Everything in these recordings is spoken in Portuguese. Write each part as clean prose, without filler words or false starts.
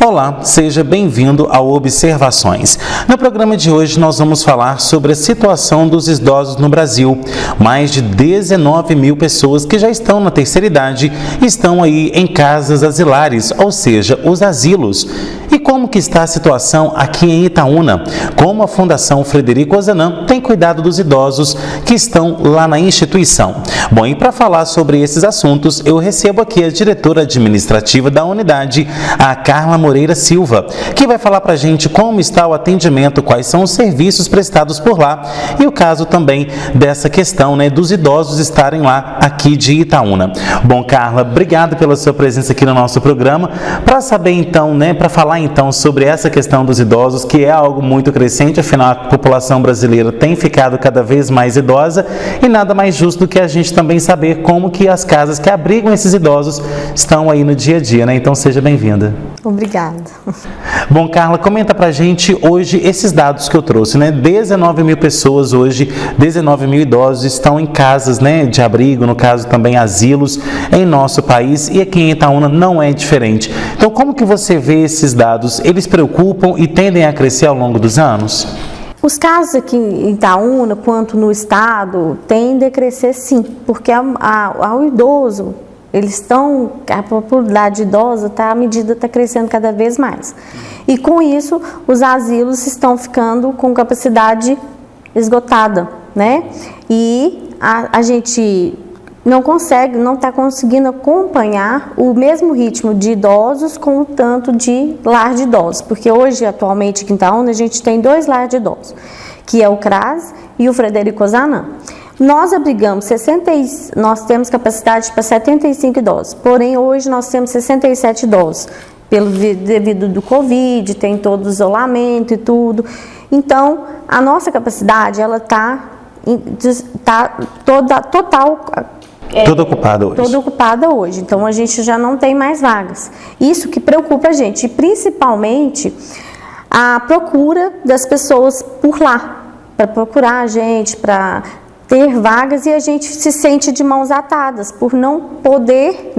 Olá, seja bem-vindo ao Observações. No programa de hoje nós vamos falar sobre a situação dos idosos no Brasil. Mais de 19 mil pessoas que já estão na terceira idade estão aí em casas asilares, ou seja, os asilos. E como que está a situação aqui em Itaúna? Como a Fundação Frederico Ozanam tem cuidado dos idosos que estão lá na instituição? Bom, e para falar sobre esses assuntos, eu recebo aqui a diretora administrativa da unidade, a Carla Moreira Silva, que vai falar para a gente como está o atendimento, quais são os serviços prestados por lá e o caso também dessa questão, dos idosos estarem lá aqui de Itaúna. Bom, Carla, obrigado pela sua presença aqui no nosso programa, para saber então, para falar então sobre essa questão dos idosos, que é algo muito crescente, afinal a população brasileira tem ficado cada vez mais idosa e nada mais justo do que a gente também saber como que as casas que abrigam esses idosos estão aí no dia a dia, Então seja bem-vinda. Obrigada. Bom, Carla, comenta pra gente hoje esses dados que eu trouxe, 19 mil pessoas hoje, 19 mil idosos estão em casas, de abrigo, no caso também asilos, em nosso país, e aqui em Itaúna não é diferente. Então, como que você vê esses dados? Eles preocupam e tendem a crescer ao longo dos anos? Os casos aqui em Itaúna, quanto no estado, tendem a crescer sim, porque ao idoso, a popularidade idosa, a medida está crescendo cada vez mais. E com isso, os asilos estão ficando com capacidade esgotada, E a gente não está conseguindo acompanhar o mesmo ritmo de idosos com o tanto de lar de idosos, porque hoje, atualmente, aqui em Itaúna, a gente tem 2 lares de idosos, que é o CRAS e o Frederico Ozanam. Nós abrigamos nós temos capacidade para 75 idosos, porém hoje nós temos 67 idosos, devido do Covid, tem todo o isolamento e tudo. Então, a nossa capacidade, ela está toda ocupada hoje. Então, a gente já não tem mais vagas. Isso que preocupa a gente, principalmente a procura das pessoas por lá, para procurar a gente, para ter vagas, e a gente se sente de mãos atadas por não poder,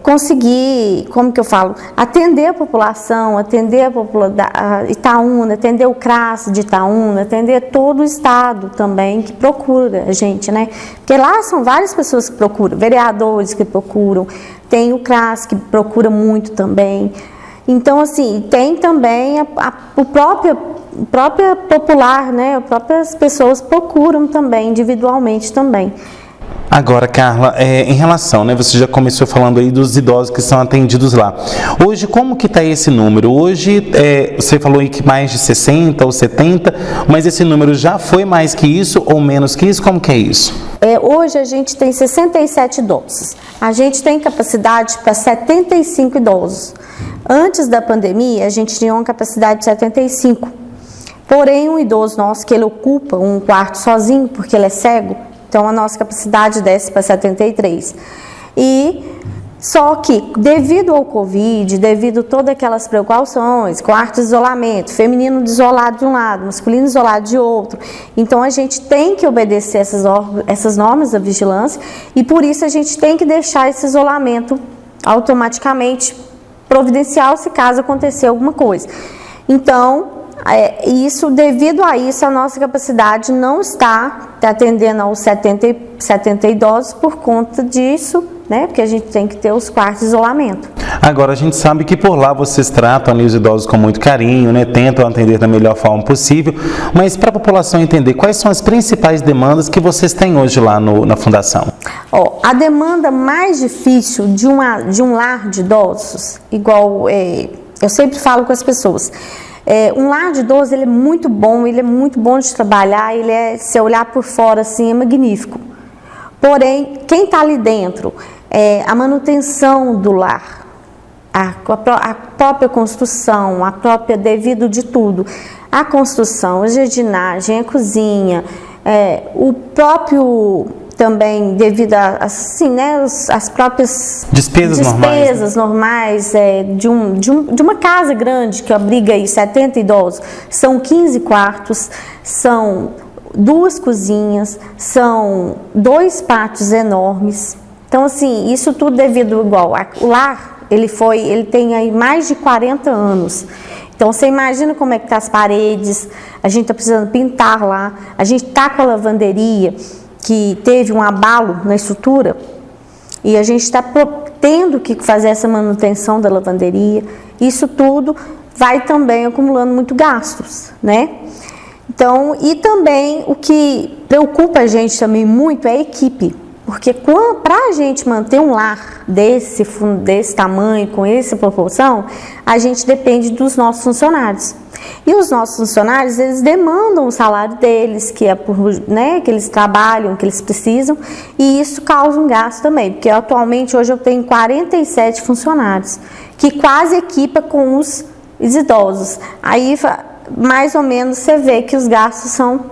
conseguir, atender a população, atender a Itaúna, atender o CRAS de Itaúna, atender todo o estado também que procura a gente, Porque lá são várias pessoas que procuram, vereadores que procuram, tem o CRAS que procura muito também. Então, assim, tem também o próprio popular, as próprias pessoas procuram também, individualmente também. Agora, Carla, em relação, você já começou falando aí dos idosos que são atendidos lá. Hoje, como que está esse número? Hoje, você falou aí que mais de 60 ou 70, mas esse número já foi mais que isso ou menos que isso? Como que é isso? Hoje a gente tem 67 idosos. A gente tem capacidade para 75 idosos. Antes da pandemia, a gente tinha uma capacidade de 75. Porém, um idoso nosso, que ele ocupa um quarto sozinho, porque ele é cego, então a nossa capacidade desce para 73. Só que, devido ao Covid, devido a todas aquelas precauções, quarto de isolamento, feminino isolado de um lado, masculino isolado de outro, então a gente tem que obedecer essas normas da vigilância, e por isso a gente tem que deixar esse isolamento automaticamente providencial se caso acontecer alguma coisa. Então, devido a isso, a nossa capacidade não está atendendo aos 70 idosos por conta disso, porque a gente tem que ter os quartos de isolamento. Agora, a gente sabe que por lá vocês tratam ali os idosos com muito carinho, tentam atender da melhor forma possível, mas para a população entender, quais são as principais demandas que vocês têm hoje lá na Fundação? A demanda mais difícil de um lar de idosos, igual eu sempre falo com as pessoas, um lar de idosos, ele é muito bom de trabalhar, se olhar por fora assim, é magnífico. Porém, quem está ali dentro, a manutenção do lar, a própria construção, devido de tudo, a construção, a jardinagem, a cozinha, o próprio também devido as próprias despesas normais de uma casa grande que abriga aí 70 idosos, são 15 quartos, são 2 cozinhas, são 2 pátios enormes. Então, assim, isso tudo devido igual. O lar, ele tem aí mais de 40 anos. Então, você imagina como é que tá as paredes, a gente está precisando pintar lá, a gente está com a lavanderia, que teve um abalo na estrutura, e a gente está tendo que fazer essa manutenção da lavanderia. Isso tudo vai também acumulando muito gastos, né? Então, e também o que preocupa a gente também muito é a equipe. Porque para a gente manter um lar desse tamanho, com essa proporção, a gente depende dos nossos funcionários. E os nossos funcionários, eles demandam o salário deles, que é por, né, que eles trabalham, que eles precisam, e isso causa um gasto também, porque atualmente hoje eu tenho 47 funcionários, que quase equipa com os idosos. Aí, mais ou menos, você vê que os gastos são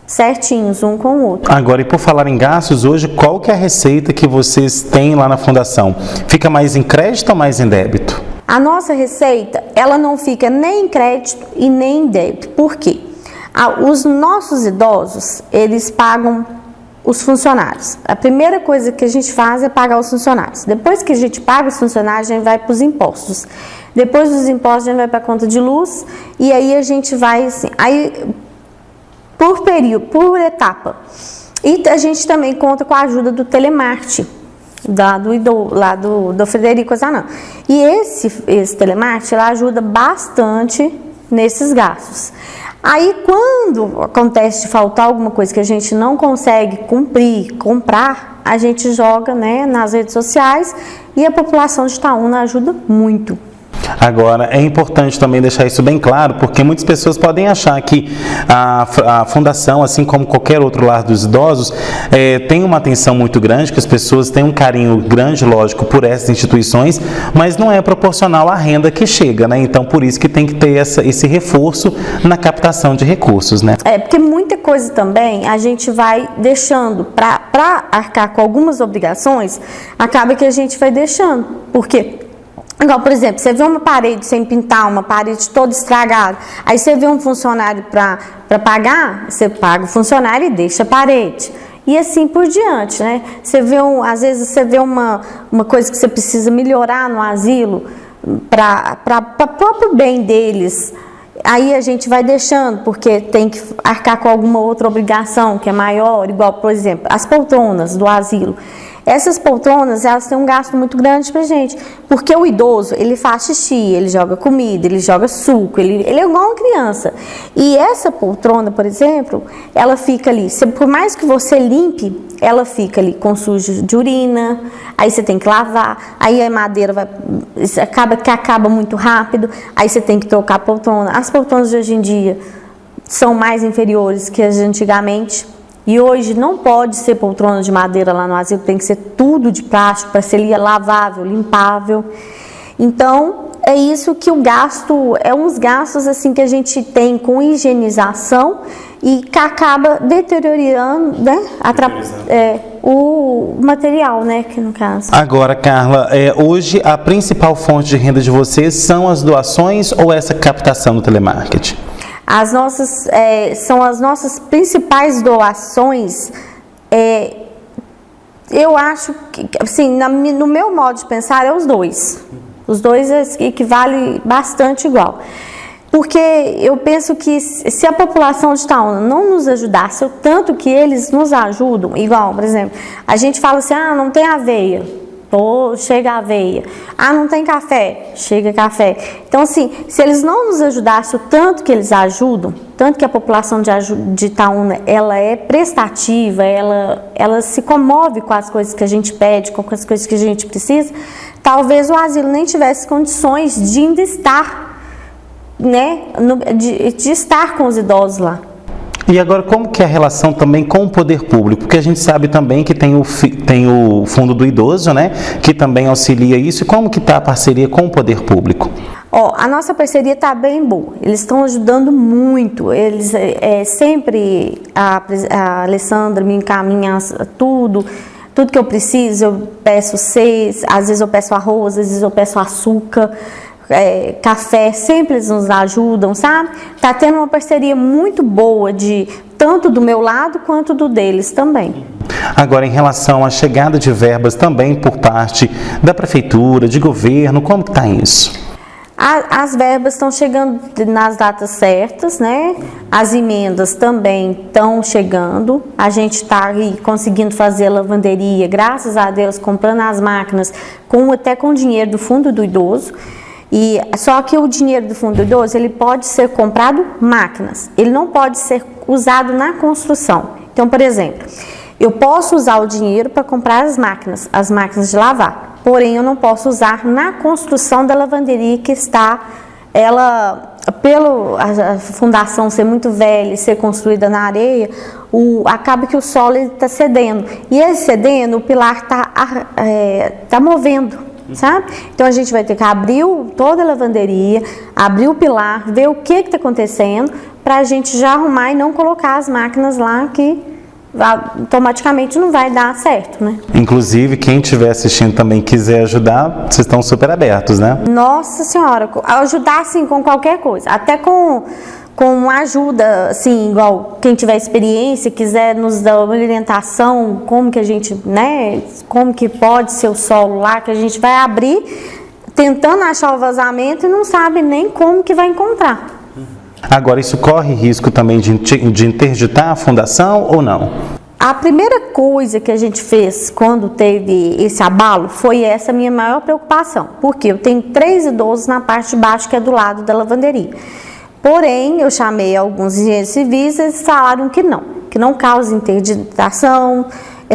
certinhos, um com o outro. Agora, e por falar em gastos, hoje, qual que é a receita que vocês têm lá na Fundação? Fica mais em crédito ou mais em débito? A nossa receita, ela não fica nem em crédito e nem em débito. Por quê? Os nossos idosos, eles pagam os funcionários. A primeira coisa que a gente faz é pagar os funcionários. Depois que a gente paga os funcionários, a gente vai para os impostos. Depois dos impostos, a gente vai para a conta de luz, e aí a gente vai assim, por período, por etapa. E a gente também conta com a ajuda do telemarketing, do Frederico Ozanam. E esse telemarketing, ela ajuda bastante nesses gastos. Aí, quando acontece de faltar alguma coisa que a gente não consegue comprar, a gente joga, né, nas redes sociais, e a população de Itaúna ajuda muito. Agora, é importante também deixar isso bem claro, porque muitas pessoas podem achar que a Fundação, assim como qualquer outro lar dos idosos, tem uma atenção muito grande, que as pessoas têm um carinho grande, lógico, por essas instituições, mas não é proporcional à renda que chega, né? Então, por isso que tem que ter esse reforço na captação de recursos, né? Porque muita coisa também a gente vai deixando para arcar com algumas obrigações, acaba que a gente vai deixando, porque... Igual, por exemplo, você vê uma parede sem pintar, uma parede toda estragada, aí você vê um funcionário para pagar, você paga o funcionário e deixa a parede. E assim por diante, né? Você vê às vezes você vê uma coisa que você precisa melhorar no asilo, para o próprio bem deles. Aí a gente vai deixando, porque tem que arcar com alguma outra obrigação que é maior, igual, por exemplo, as poltronas do asilo. Essas poltronas, elas têm um gasto muito grande pra gente, porque o idoso, ele faz xixi, ele joga comida, ele joga suco, ele é igual uma criança. E essa poltrona, por exemplo, ela fica ali, por mais que você limpe, ela fica ali com sujo de urina, aí você tem que lavar, aí a madeira acaba muito rápido, aí você tem que trocar a poltrona. As poltronas de hoje em dia são mais inferiores que as de antigamente. E hoje não pode ser poltrona de madeira lá no asilo, tem que ser tudo de plástico para ser lavável, limpável. Então, é isso que o gasto, é uns gastos assim que a gente tem com higienização e que acaba deteriorando, né, o material, né, que no caso. Agora, Carla, hoje a principal fonte de renda de vocês são as doações ou essa captação do telemarketing? São as nossas principais doações. Eu acho que, assim, no meu modo de pensar, é os dois. Os dois equivalem bastante igual. Porque eu penso que se a população de Itaúna não nos ajudasse o tanto que eles nos ajudam, igual, por exemplo, a gente fala assim, não tem aveia. Chega aveia. Não tem café? Chega café. Então, assim, se eles não nos ajudassem o tanto que eles ajudam, tanto que a população de Itaúna, ela é prestativa, ela se comove com as coisas que a gente pede, com as coisas que a gente precisa, talvez o asilo nem tivesse condições de ainda estar, né, de estar com os idosos lá. E agora, como que é a relação também com o poder público? Porque a gente sabe também que tem o Fundo do Idoso, né? Que também auxilia isso. E como que está a parceria com o poder público? A nossa parceria está bem boa. Eles estão ajudando muito. Eles sempre a Alessandra me encaminha tudo que eu preciso. Eu peço às vezes eu peço arroz, às vezes eu peço açúcar. café, sempre eles nos ajudam, sabe? Tá tendo uma parceria muito boa tanto do meu lado quanto do deles também. Agora, em relação à chegada de verbas também por parte da prefeitura, de governo, como está isso? As verbas estão chegando nas datas certas, né? As emendas também estão chegando. A gente está aí conseguindo fazer a lavanderia, graças a Deus, comprando as máquinas, até com dinheiro do Fundo do Idoso. E só que o dinheiro do Fundo do Idoso, ele pode ser comprado máquinas, ele não pode ser usado na construção. Então, por exemplo, eu posso usar o dinheiro para comprar as máquinas de lavar. Porém, eu não posso usar na construção da lavanderia que está, a fundação ser muito velha e ser construída na areia, acaba que o solo está cedendo. E ele cedendo, o pilar está movendo, sabe? Então, a gente vai ter que abrir toda a lavanderia, abrir o pilar, ver o que está acontecendo, para a gente já arrumar e não colocar as máquinas lá que automaticamente não vai dar certo, né? Inclusive, quem estiver assistindo também quiser ajudar, vocês estão super abertos, né? Nossa Senhora, ajudar assim com qualquer coisa, até com ajuda, assim, igual quem tiver experiência, quiser nos dar uma orientação, como que a gente, né, como que pode ser o solo lá, que a gente vai abrir, tentando achar o vazamento e não sabe nem como que vai encontrar. Agora, isso corre risco também de interditar a fundação ou não? A primeira coisa que a gente fez quando teve esse abalo foi essa minha maior preocupação, porque eu tenho 3 idosos na parte de baixo, que é do lado da lavanderia. Porém, eu chamei alguns engenheiros civis e eles falaram que não causa interditação,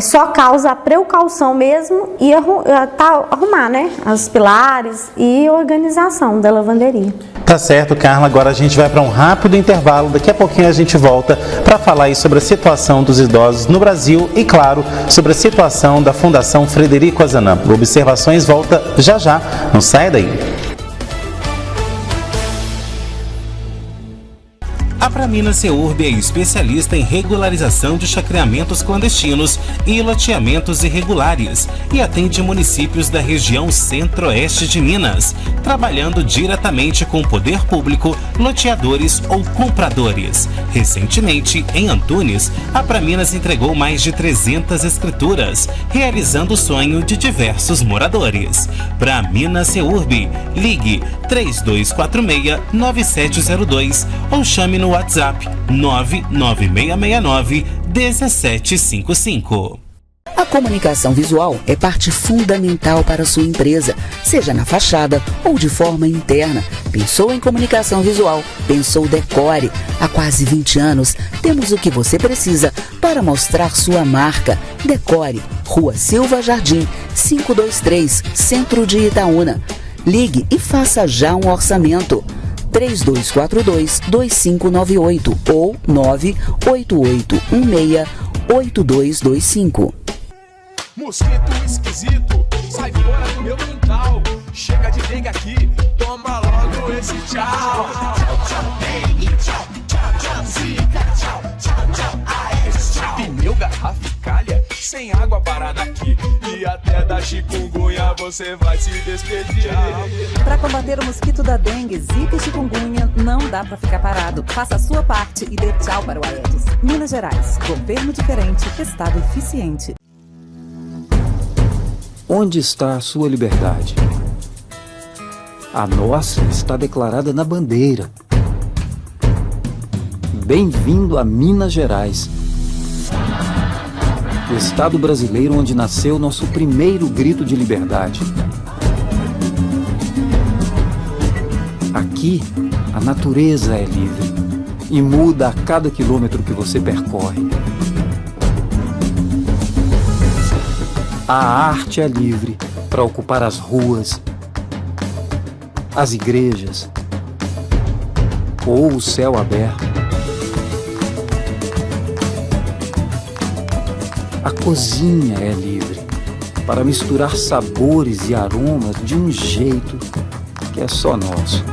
só causa a precaução mesmo e arrumar, né, os pilares e organização da lavanderia. Tá certo, Carla. Agora a gente vai para um rápido intervalo. Daqui a pouquinho a gente volta para falar aí sobre a situação dos idosos no Brasil e, claro, sobre a situação da Fundação Frederico Azanam. Observações volta já. Não saia daí. A Pramina Seurb é especialista em regularização de chacreamentos clandestinos e loteamentos irregulares e atende municípios da região centro-oeste de Minas, trabalhando diretamente com o poder público, loteadores ou compradores. Recentemente, em Antunes, a Praminas entregou mais de 300 escrituras, realizando o sonho de diversos moradores. Pramina Seurb, ligue 3246-9702 ou chame no WhatsApp 99669-1755. A comunicação visual é parte fundamental para a sua empresa, seja na fachada ou de forma interna. Pensou em comunicação visual? Pensou Decore. Há quase 20 anos, temos o que você precisa para mostrar sua marca. Decore, Rua Silva Jardim, 523, Centro de Itaúna. Ligue e faça já um orçamento. 3242-2598 ou 98816-8225. Mosquito esquisito, sai fora do meu quintal. Chega de dengue aqui, toma logo esse tchau. Tchau, tchau, dengue, tchau, tchau, tchau, zika, tchau, tchau, tchau, aedes, tchau. Pneu, garrafa e calha, sem água parada aqui. E até da chikungunya você vai se despedir. Para combater o mosquito da dengue, zika e chikungunya, não dá para ficar parado. Faça a sua parte e dê tchau para o Aedes. Minas Gerais, governo diferente, estado eficiente. Onde está a sua liberdade? A nossa está declarada na bandeira. Bem-vindo a Minas Gerais, o estado brasileiro onde nasceu nosso primeiro grito de liberdade. Aqui, a natureza é livre e muda a cada quilômetro que você percorre. A arte é livre para ocupar as ruas, as igrejas ou o céu aberto. A cozinha é livre para misturar sabores e aromas de um jeito que é só nosso.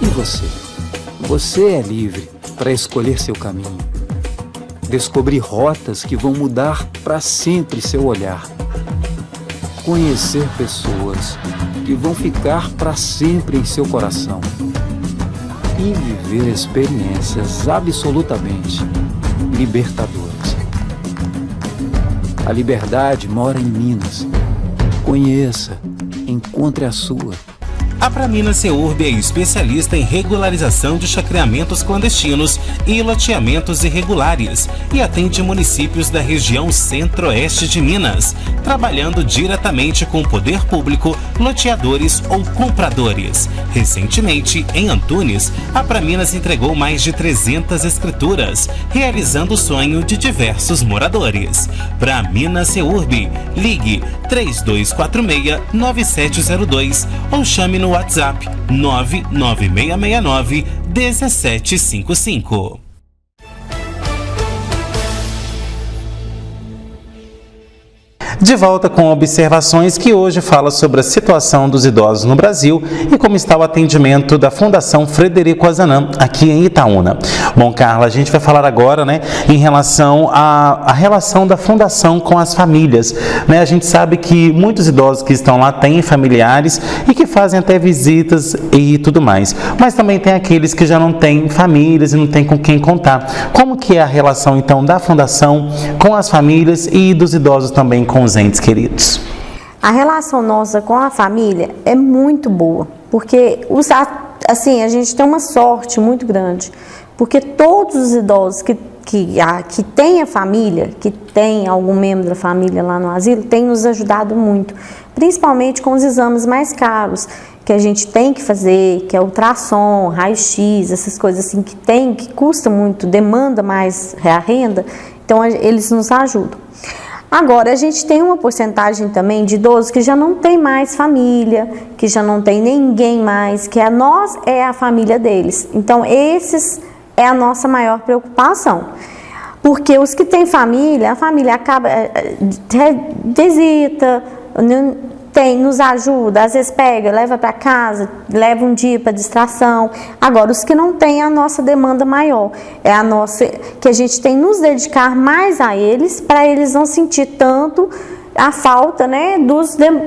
E você? Você é livre para escolher seu caminho. Descobrir rotas que vão mudar para sempre seu olhar. Conhecer pessoas que vão ficar para sempre em seu coração. E viver experiências absolutamente libertadoras. A liberdade mora em Minas. Conheça, encontre a sua. A Praminas Seurb é especialista em regularização de chacreamentos clandestinos e loteamentos irregulares e atende municípios da região centro-oeste de Minas, trabalhando diretamente com o poder público, loteadores ou compradores. Recentemente, em Antunes, a Praminas entregou mais de 300 escrituras, realizando o sonho de diversos moradores. Praminas Seurb, ligue 3246-9702 ou chame no WhatsApp 99669-1755. De volta com observações que hoje fala sobre a situação dos idosos no Brasil e como está o atendimento da Fundação Frederico Ozanam aqui em Itaúna. Bom, Carla, a gente vai falar agora, em relação à relação da Fundação com as famílias. A gente sabe que muitos idosos que estão lá têm familiares e que fazem até visitas e tudo mais. Mas também tem aqueles que já não têm famílias e não têm com quem contar. Como que é a relação, então, da Fundação com as famílias e dos idosos também com os entes queridos? A relação nossa com a família é muito boa, porque a gente tem uma sorte muito grande, porque todos os idosos que têm a família, que tem algum membro da família lá no asilo, têm nos ajudado muito, principalmente com os exames mais caros que a gente tem que fazer, que é ultrassom, raio-x, essas coisas assim que custa muito, demanda mais a renda, então eles nos ajudam. Agora, a gente tem uma porcentagem também de idosos que já não tem mais família, que já não tem ninguém mais, que nós é a família deles. Então, esses é a nossa maior preocupação. Porque os que têm família, a família acaba, visita, nos ajuda, às vezes pega, leva para casa, leva um dia para distração. Agora, os que não têm, a nossa demanda maior é a nossa, que a gente tem que nos dedicar mais a eles, para eles não sentir tanto a falta,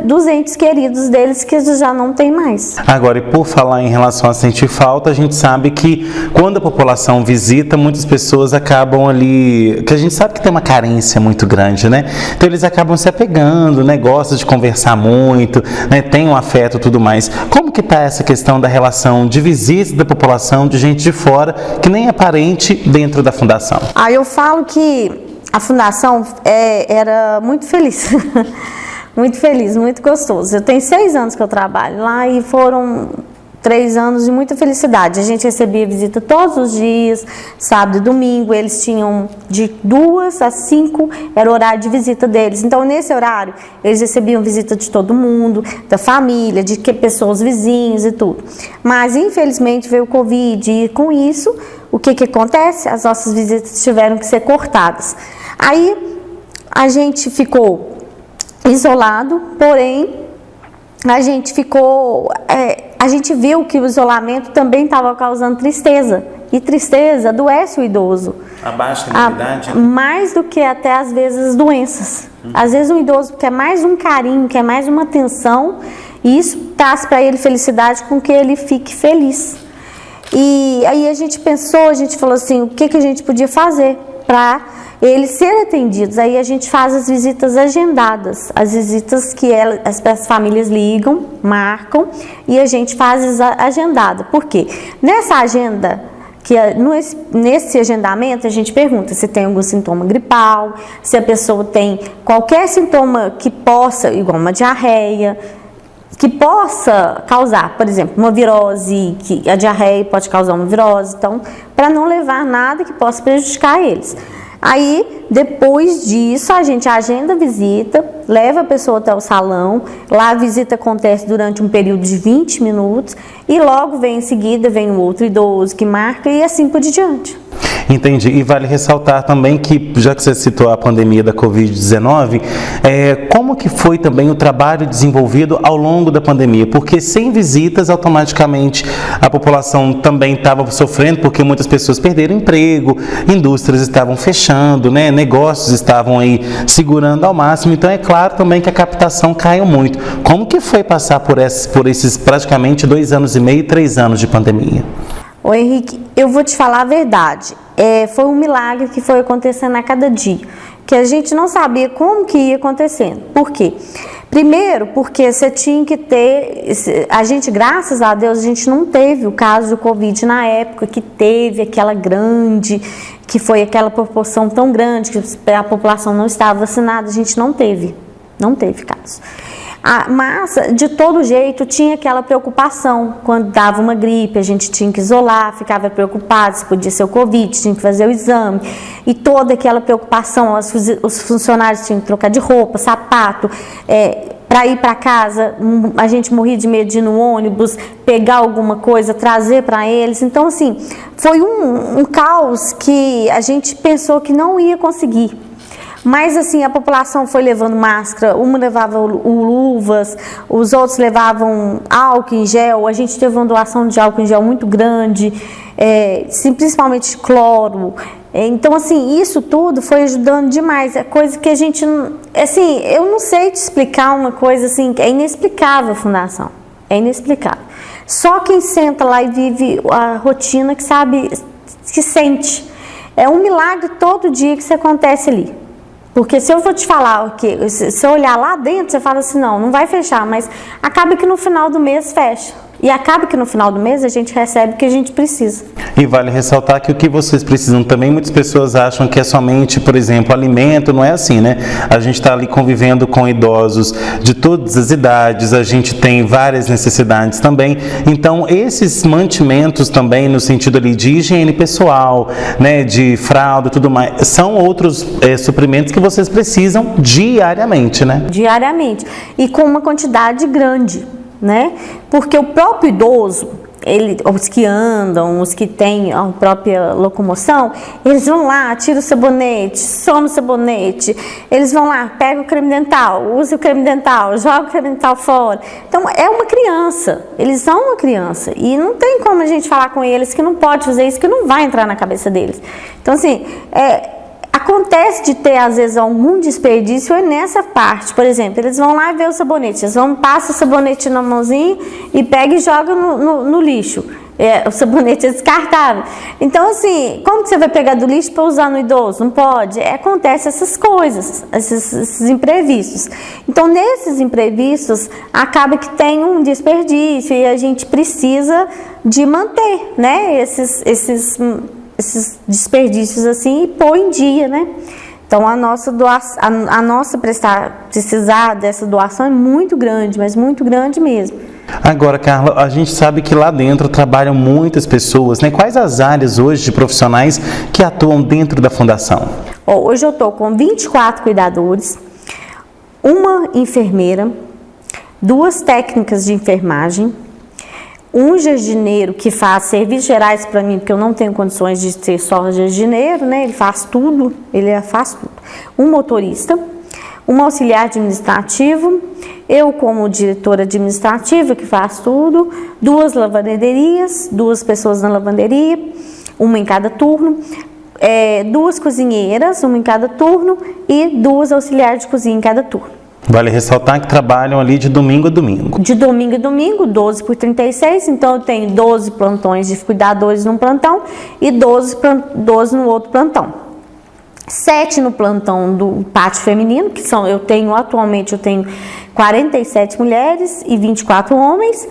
dos entes queridos deles que já não tem mais. Agora, e por falar em relação a sentir falta, a gente sabe que quando a população visita, muitas pessoas acabam ali, que a gente sabe que tem uma carência muito grande, Então eles acabam se apegando, gostam de conversar muito, tem um afeto e tudo mais. Como que está essa questão da relação de visita da população, de gente de fora, que nem é parente dentro da fundação? Eu falo que a fundação era muito feliz, muito feliz, muito gostoso. Eu tenho 6 anos que eu trabalho lá e foram 3 anos de muita felicidade. A gente recebia visita todos os dias, sábado e domingo. Eles tinham de 2 às 5, era o horário de visita deles. Então, nesse horário, eles recebiam visita de todo mundo, da família, de pessoas vizinhos e tudo. Mas, infelizmente, veio o Covid e, com isso, o que acontece? As nossas visitas tiveram que ser cortadas. Aí, a gente ficou isolado, porém, a gente viu que o isolamento também estava causando tristeza. E tristeza adoece o idoso. A baixa imunidade? Mais do que até, às vezes, doenças. Às vezes, o idoso quer mais um carinho, quer mais uma atenção, e isso traz para ele felicidade com que ele fique feliz. E aí a gente falou assim, o que a gente podia fazer para eles serem atendidos. Aí a gente faz as visitas agendadas, as visitas que as famílias ligam, marcam, e a gente faz agendada. Por quê? Nessa agenda, nesse agendamento, a gente pergunta se tem algum sintoma gripal, se a pessoa tem qualquer sintoma que possa, igual uma diarreia, que possa causar, por exemplo, uma virose, que a diarreia pode causar uma virose, então, para não levar nada que possa prejudicar eles. Aí, depois disso, a gente agenda a visita, leva a pessoa até o salão, lá a visita acontece durante um período de 20 minutos, e logo em seguida vem um outro idoso que marca, e assim por diante. Entendi. E vale ressaltar também que, já que você citou a pandemia da Covid-19, como que foi também o trabalho desenvolvido ao longo da pandemia? Porque sem visitas, automaticamente, a população também estava sofrendo, porque muitas pessoas perderam emprego, indústrias estavam fechando, né? Negócios estavam aí segurando ao máximo. Então, é claro também que a captação caiu muito. Como que foi passar por esses praticamente 2 anos e meio, 3 anos de pandemia? Ô Henrique, eu vou te falar a verdade. Foi um milagre que foi acontecendo a cada dia, que a gente não sabia como que ia acontecendo. Por quê? Primeiro, porque você tinha que ter... A gente, graças a Deus, a gente não teve o caso do Covid na época que teve aquela grande... que foi aquela proporção tão grande que a população não estava vacinada. A gente não teve caso. Mas, de todo jeito, tinha aquela preocupação. Quando dava uma gripe, a gente tinha que isolar, ficava preocupado se podia ser o Covid, tinha que fazer o exame. E toda aquela preocupação, os funcionários tinham que trocar de roupa, sapato, para ir para casa, a gente morria de medo de ir no ônibus, pegar alguma coisa, trazer para eles. Então, assim, foi um caos que a gente pensou que não ia conseguir. Mas, assim, a população foi levando máscara, uma levava luvas, os outros levavam álcool em gel. A gente teve uma doação de álcool em gel muito grande, principalmente cloro. Então, assim, isso tudo foi ajudando demais. É coisa que a gente, assim, eu não sei te explicar uma coisa, assim, é inexplicável a fundação. É inexplicável. Só quem senta lá e vive a rotina que sabe, que sente. É um milagre todo dia que isso acontece ali. Porque se eu vou te falar, se eu olhar lá dentro, você fala assim, não vai fechar, mas acaba que no final do mês fecha. E acaba que no final do mês a gente recebe o que a gente precisa. E vale ressaltar que o que vocês precisam também, muitas pessoas acham que é somente, por exemplo, alimento, não é assim, né? A gente está ali convivendo com idosos de todas as idades, a gente tem várias necessidades também. Então, esses mantimentos também, no sentido ali de higiene pessoal, né, de fralda e tudo mais, são outros suprimentos que vocês precisam diariamente, né? Diariamente. E com uma quantidade grande, né? Porque o próprio idoso, os que andam, os que têm a própria locomoção, eles vão lá, tiram o sabonete, somam o sabonete, eles vão lá, pegam o creme dental, usam o creme dental, jogam o creme dental fora. Então, é uma criança, eles são uma criança e não tem como a gente falar com eles que não pode fazer isso, que não vai entrar na cabeça deles. Então, assim, acontece de ter, às vezes, algum desperdício nessa parte. Por exemplo, eles vão lá ver o sabonete, eles passam o sabonete na mãozinha e pegam e jogam no lixo. O sabonete é descartável. Então, assim, como que você vai pegar do lixo para usar no idoso? Não pode. Acontece essas coisas, esses imprevistos. Então, nesses imprevistos, acaba que tem um desperdício e a gente precisa de manter, né, esses desperdícios assim e pôr em dia, né? Então a nossa precisar dessa doação é muito grande, mas muito grande mesmo. Agora, Carla, a gente sabe que lá dentro trabalham muitas pessoas, né? Quais as áreas hoje de profissionais que atuam dentro da fundação? Hoje eu estou com 24 cuidadores, uma enfermeira, 2 técnicas de enfermagem, um jardineiro que faz serviços gerais para mim, porque eu não tenho condições de ser só jardineiro, né? Ele faz tudo. Um motorista, um auxiliar administrativo, eu como diretora administrativa que faz tudo, 2 lavanderias, 2 pessoas na lavanderia, uma em cada turno, 2 cozinheiras, uma em cada turno e 2 auxiliares de cozinha em cada turno. Vale ressaltar que trabalham ali de domingo a domingo. De domingo a domingo, 12 por 36, então eu tenho 12 plantões de cuidadores num plantão e 12 no outro plantão. 7 no plantão do pátio feminino, que atualmente eu tenho 47 mulheres e 24 homens,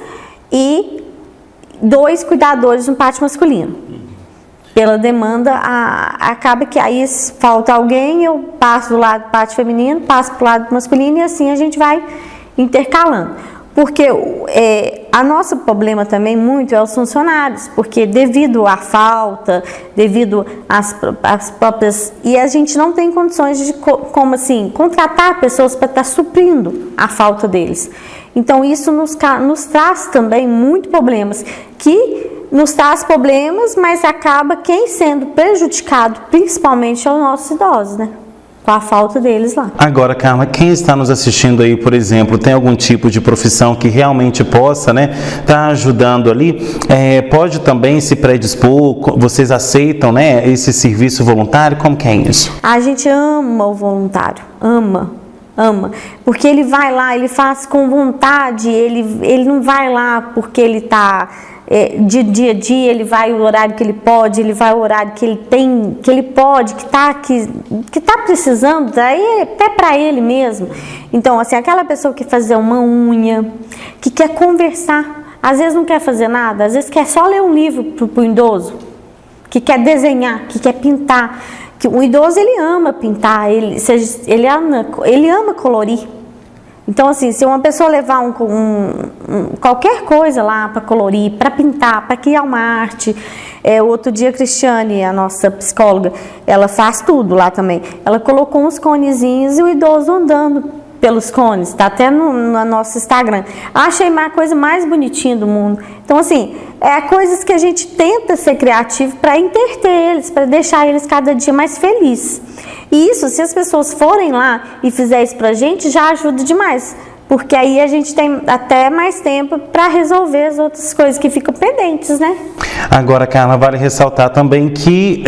e 2 cuidadores no pátio masculino. Pela demanda, acaba que aí se falta alguém, eu passo do lado do pátio feminino, passo para o lado masculino e assim a gente vai intercalando. Porque a nosso problema também muito é os funcionários, porque devido à falta, devido às próprias... E a gente não tem condições de, como assim, contratar pessoas para estar suprindo a falta deles. Então isso nos traz também muito problemas, mas acaba quem sendo prejudicado principalmente é os nossos idosos, né? Com a falta deles lá. Agora, Carla, quem está nos assistindo aí, por exemplo, tem algum tipo de profissão que realmente possa, né, tá ajudando ali, pode também se predispor, vocês aceitam, né, esse serviço voluntário, como que é isso? A gente ama o voluntário, ama, porque ele vai lá, ele faz com vontade, ele não vai lá porque ele está... de dia a dia, ele vai o horário que ele pode, ele vai o horário que ele tem, que ele pode, que tá precisando, daí até para ele mesmo. Então, assim, aquela pessoa que fazer uma unha, que quer conversar, às vezes não quer fazer nada, às vezes quer só ler um livro pro idoso, que quer desenhar, que quer pintar, que o idoso ele ama pintar, ele ama colorir. Então, assim, se uma pessoa levar qualquer coisa lá para colorir, para pintar, para criar uma arte... outro dia a Cristiane, a nossa psicóloga, ela faz tudo lá também. Ela colocou uns conezinhos e o idoso andando pelos cones, tá até no nosso Instagram. Achei a coisa mais bonitinha do mundo. Então, assim, coisas que a gente tenta ser criativo para entreter eles, para deixar eles cada dia mais felizes. E isso, se as pessoas forem lá e fizerem isso pra gente, já ajuda demais. Porque aí a gente tem até mais tempo para resolver as outras coisas que ficam pendentes, né? Agora, Carla, vale ressaltar também que,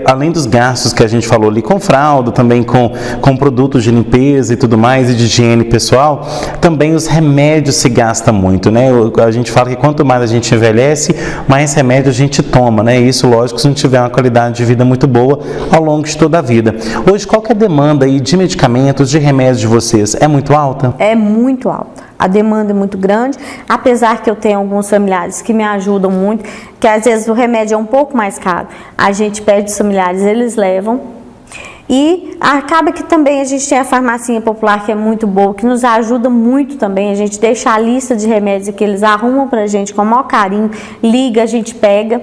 além dos gastos que a gente falou ali com fralda, também com produtos de limpeza e tudo mais, e de higiene pessoal, também os remédios se gastam muito, né? A gente fala que quanto mais a gente envelhece, mais remédio a gente toma, né? E isso, lógico, se não tiver uma qualidade de vida muito boa ao longo de toda a vida. Hoje, qual que é a demanda aí de medicamentos, de remédios de vocês? É muito alta? É muito alta. A demanda é muito grande, apesar que eu tenho alguns familiares que me ajudam muito, que às vezes o remédio é um pouco mais caro. A gente pede os familiares, eles levam. E acaba que também a gente tem a farmacinha popular, que é muito boa, que nos ajuda muito também. A gente deixa a lista de remédios que eles arrumam pra gente com o maior carinho, liga, a gente pega.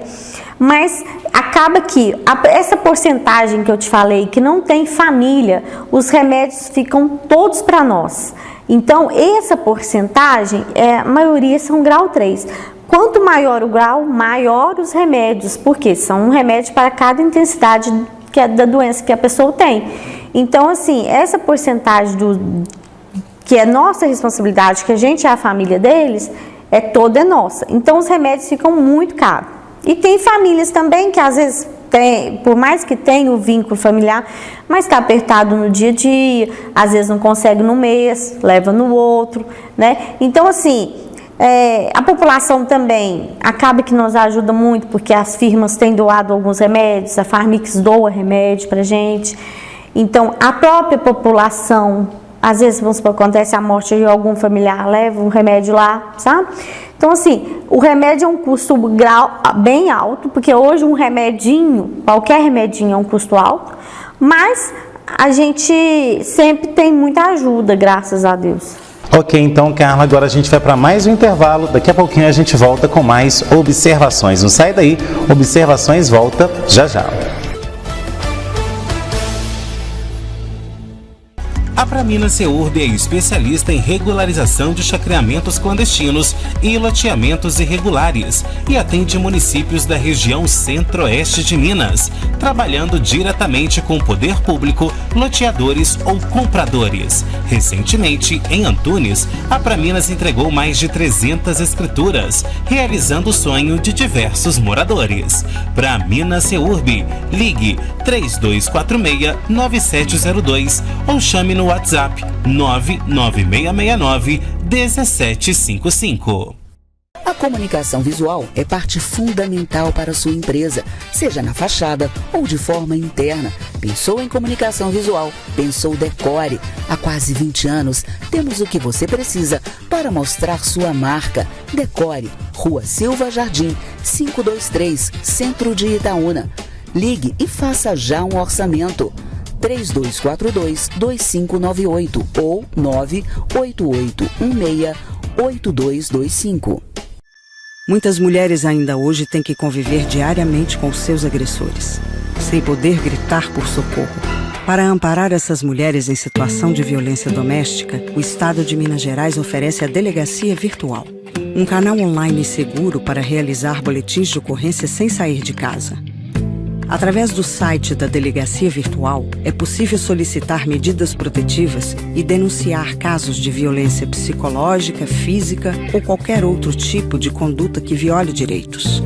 Mas acaba que essa porcentagem que eu te falei, que não tem família, os remédios ficam todos para nós. Então, essa porcentagem, a maioria são grau 3. Quanto maior o grau, maior os remédios, porque são um remédio para cada intensidade da doença que a pessoa tem. Então, assim, essa porcentagem que é nossa responsabilidade, que a gente é a família deles, toda nossa. Então, os remédios ficam muito caros. E tem famílias também que às vezes por mais que tenha o vínculo familiar, mas está apertado no dia a dia, às vezes não consegue no mês, leva no outro, né? Então, assim, a população também acaba que nos ajuda muito, porque as firmas têm doado alguns remédios, a Farmix doa remédio pra gente. Então, a própria população, às vezes, vamos supor, acontece a morte de algum familiar, leva um remédio lá, sabe? Então, assim, o remédio é um custo bem alto, porque hoje um remedinho, qualquer remedinho é um custo alto, mas a gente sempre tem muita ajuda, graças a Deus. Ok, então, Carla, agora a gente vai para mais um intervalo. Daqui a pouquinho a gente volta com mais observações. Não sai daí, Observações volta já já. A Pramina Seurb é especialista em regularização de chacreamentos clandestinos e loteamentos irregulares e atende municípios da região centro-oeste de Minas, trabalhando diretamente com o poder público, loteadores ou compradores. Recentemente, em Antunes, a Praminas entregou mais de 300 escrituras, realizando o sonho de diversos moradores. Pramina Seurb, ligue 3246-9702 ou chame no WhatsApp 99669-1755. A comunicação visual é parte fundamental para a sua empresa, seja na fachada ou de forma interna. Pensou em comunicação visual? Pensou Decore. Há quase 20 anos, temos o que você precisa para mostrar sua marca. Decore, Rua Silva Jardim, 523, Centro de Itaúna. Ligue e faça já um orçamento. 3242-2598 ou 98816-8225. Muitas mulheres ainda hoje têm que conviver diariamente com seus agressores, sem poder gritar por socorro. Para amparar essas mulheres em situação de violência doméstica, o Estado de Minas Gerais oferece a Delegacia Virtual, um canal online seguro para realizar boletins de ocorrência sem sair de casa. Através do site da Delegacia Virtual, é possível solicitar medidas protetivas e denunciar casos de violência psicológica, física ou qualquer outro tipo de conduta que viole direitos.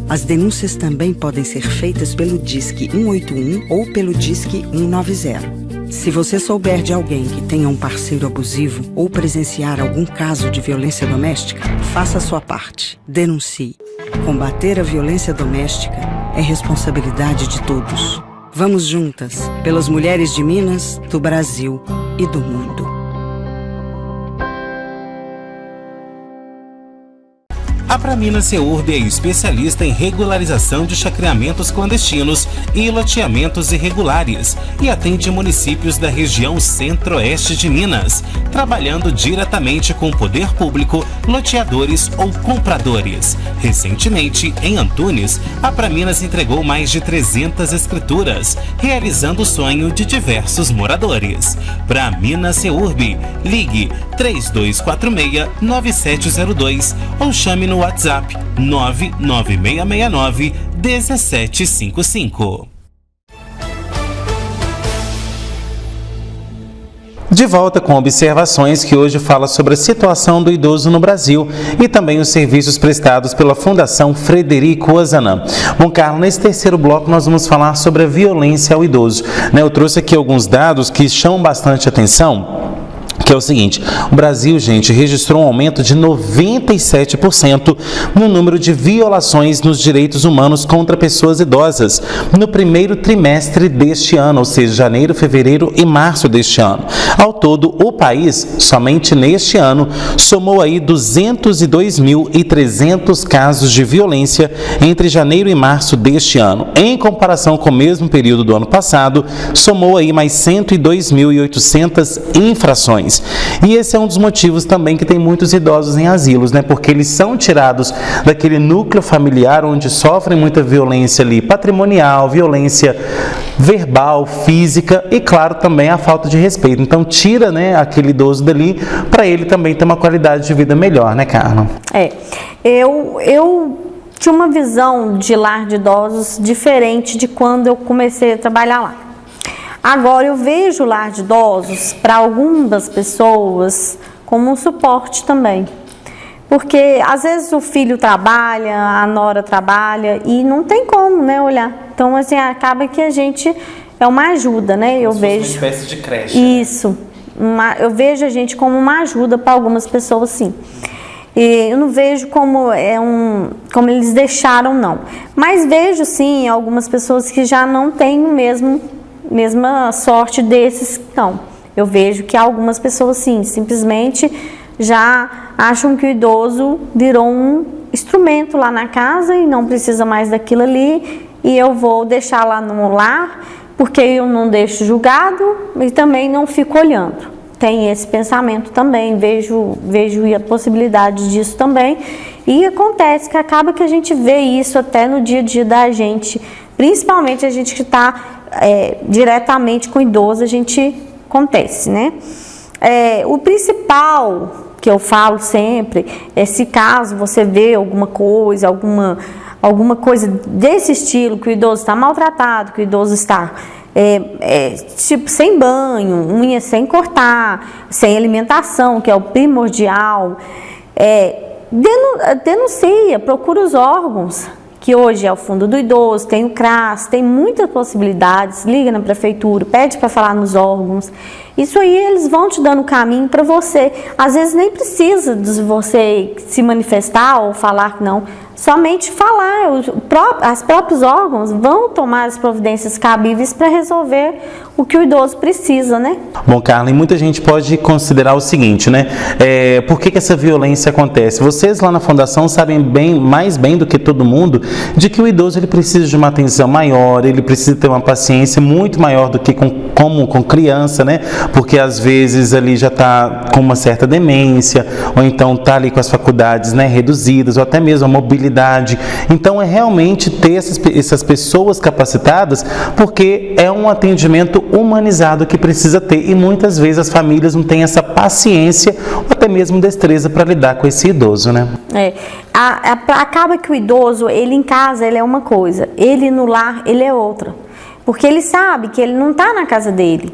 As denúncias também podem ser feitas pelo Disque 181 ou pelo Disque 190. Se você souber de alguém que tenha um parceiro abusivo ou presenciar algum caso de violência doméstica, faça a sua parte. Denuncie. Combater a violência doméstica é responsabilidade de todos. Vamos juntas, pelas mulheres de Minas, do Brasil e do mundo. A Praminas Seurb é especialista em regularização de chacreamentos clandestinos e loteamentos irregulares e atende municípios da região centro-oeste de Minas, trabalhando diretamente com o poder público, loteadores ou compradores. Recentemente, em Antunes, a Praminas entregou mais de 300 escrituras, realizando o sonho de diversos moradores. Praminas Seurb, ligue 3246-9702 ou chame no WhatsApp 99669-1755. De volta com observações que hoje fala sobre a situação do idoso no Brasil e também os serviços prestados pela Fundação Frederico Ozanam. Bom, Carlos, nesse terceiro bloco nós vamos falar sobre a violência ao idoso. Eu trouxe aqui alguns dados que chamam bastante atenção. Que é o seguinte, o Brasil, gente, registrou um aumento de 97% no número de violações nos direitos humanos contra pessoas idosas no primeiro trimestre deste ano, ou seja, janeiro, fevereiro e março deste ano. Ao todo, o país, somente neste ano, somou aí 202.300 casos de violência entre janeiro e março deste ano. Em comparação com o mesmo período do ano passado, somou aí mais 102.800 infrações. E esse é um dos motivos também que tem muitos idosos em asilos, porque eles são tirados daquele núcleo familiar onde sofrem muita violência ali patrimonial, violência verbal, física e, claro, também a falta de respeito. Então, tira, aquele idoso dali para ele também ter uma qualidade de vida melhor, Carla? Eu tinha uma visão de lar de idosos diferente de quando eu comecei a trabalhar lá. Agora, eu vejo o lar de idosos, para algumas pessoas, como um suporte também. Porque, às vezes, o filho trabalha, a nora trabalha e não tem como, olhar. Então, assim, acaba que a gente é uma ajuda, Eu vejo... Uma espécie de creche. Isso. Eu vejo a gente como uma ajuda para algumas pessoas, sim. E eu não vejo como como eles deixaram, não. Mas vejo, sim, algumas pessoas que já não têm o mesma sorte desses, não. Eu vejo que algumas pessoas, sim, simplesmente já acham que o idoso virou um instrumento lá na casa e não precisa mais daquilo ali e eu vou deixar lá no lar porque eu não deixo julgado e também não fico olhando. Tem esse pensamento também, vejo a possibilidade disso também e acontece que acaba que a gente vê isso até no dia a dia da gente, principalmente a gente que está diretamente com o idoso, a gente acontece, o principal que eu falo sempre é se caso você vê alguma coisa desse estilo, que o idoso está maltratado, que o idoso está tipo sem banho, unha sem cortar, sem alimentação, que é o primordial, denuncia, procura os órgãos, que hoje é o Fundo do Idoso, tem o CRAS, tem muitas possibilidades, liga na prefeitura, pede para falar nos órgãos. Isso aí eles vão te dando caminho para você. Às vezes nem precisa de você se manifestar ou falar que não, somente falar. Os próprios órgãos vão tomar as providências cabíveis para resolver o que o idoso precisa, Bom, Carla, e muita gente pode considerar o seguinte, por que essa violência acontece? Vocês lá na Fundação sabem mais bem do que todo mundo, de que o idoso ele precisa de uma atenção maior, ele precisa ter uma paciência muito maior do que com criança, Porque às vezes ali já está com uma certa demência, ou então está ali com as faculdades, né, reduzidas, ou até mesmo a mobilidade. Então é realmente ter essas pessoas capacitadas, porque é um atendimento humanizado que precisa ter, e muitas vezes as famílias não têm essa paciência ou até mesmo destreza para lidar com esse idoso, né? Acaba que o idoso, ele em casa, ele é uma coisa, ele no lar, ele é outra. Porque ele sabe que ele não está na casa dele.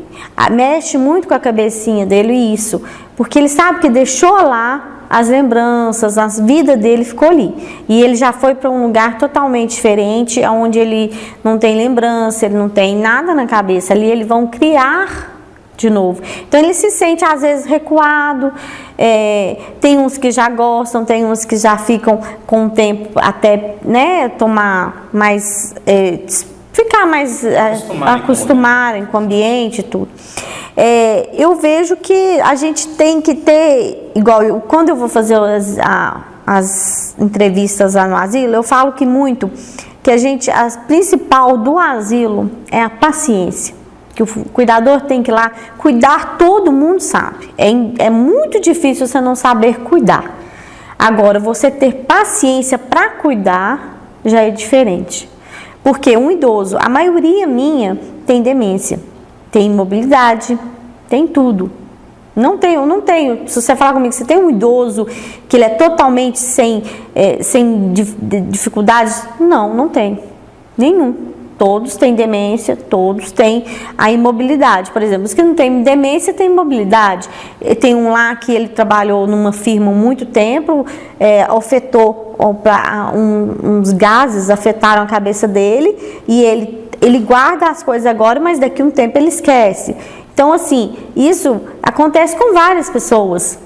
Mexe muito com a cabecinha dele isso. Porque ele sabe que deixou lá as lembranças, a vida dele ficou ali. E ele já foi para um lugar totalmente diferente, onde ele não tem lembrança, ele não tem nada na cabeça. Ali eles vão criar de novo. Então ele se sente às vezes recuado, tem uns que já gostam, tem uns que já ficam com o tempo até, né, tomar mais... ficar mais acostumarem com o ambiente e tudo. Eu vejo que a gente tem que ter, igual quando eu vou fazer as entrevistas lá no asilo, eu falo que a principal do asilo é a paciência. Que o cuidador tem que ir lá cuidar, todo mundo sabe. É muito difícil você não saber cuidar. Agora, você ter paciência para cuidar já é diferente. Porque um idoso, a maioria minha tem demência, tem imobilidade, tem tudo. Não tenho. Se você falar comigo, você tem um idoso que ele é totalmente sem dificuldades? Não tem. Nenhum. Todos têm demência, todos têm a imobilidade. Por exemplo, os que não têm demência têm imobilidade. Tem um lá que ele trabalhou numa firma há muito tempo, afetou, uns gases afetaram a cabeça dele, e ele guarda as coisas agora, mas daqui a um tempo ele esquece. Então, assim, isso acontece com várias pessoas.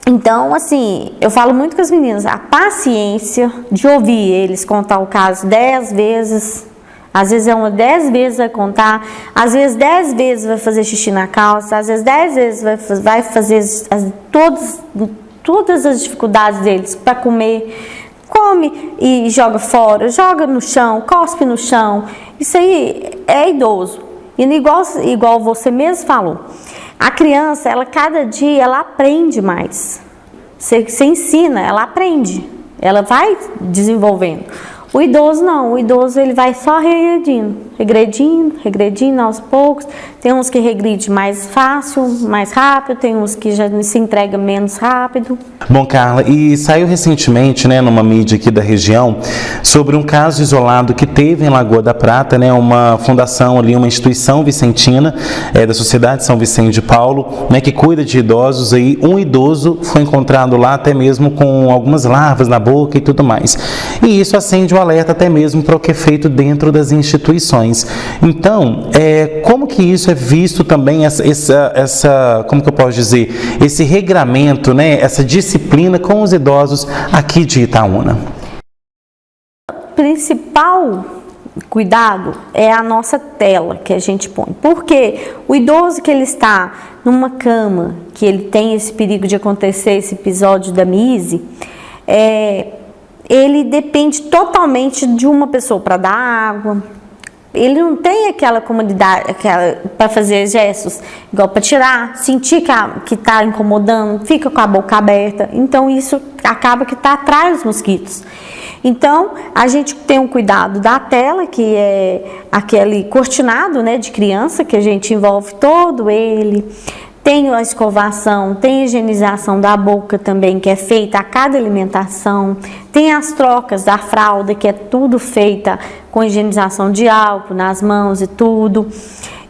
Então, assim, eu falo muito com as meninas, a paciência de ouvir eles contar o caso 10 vezes... Às vezes 10 vezes vai contar, às vezes 10 vezes vai fazer xixi na calça, às vezes 10 vezes vai fazer todas as dificuldades deles para comer. Come e joga fora, joga no chão, cospe no chão. Isso aí é idoso. E igual você mesmo falou, a criança, cada dia ela aprende mais. Você ensina, ela aprende, ela vai desenvolvendo. O idoso não, o idoso ele vai só regredindo aos poucos. Tem uns que regridem mais fácil, mais rápido, tem uns que já se entrega menos rápido. Bom, Carla, e saiu recentemente, né, numa mídia aqui da região, sobre um caso isolado que teve em Lagoa da Prata, né, uma fundação ali, uma instituição vicentina, da Sociedade São Vicente de Paulo, né, que cuida de idosos. Aí um idoso foi encontrado lá até mesmo com algumas larvas na boca e tudo mais. E isso acende o alerta até mesmo para o que é feito dentro das instituições. Então, como que isso é visto também, como que eu posso dizer, esse regramento, né, essa disciplina com os idosos aqui de Itaúna? O principal cuidado é a nossa tela que a gente põe. Porque o idoso que ele está numa cama, que ele tem esse perigo de acontecer esse episódio da MISE, ele depende totalmente de uma pessoa para dar água. Ele não tem aquela comodidade para fazer gestos, igual para tirar, sentir que está incomodando, fica com a boca aberta. Então isso acaba que atrai os mosquitos. Então a gente tem um cuidado da tela, que é aquele cortinado, né, de criança, que a gente envolve todo ele. Tem a escovação, tem a higienização da boca também, que é feita a cada alimentação. Tem as trocas da fralda, que é tudo feita com higienização de álcool nas mãos e tudo.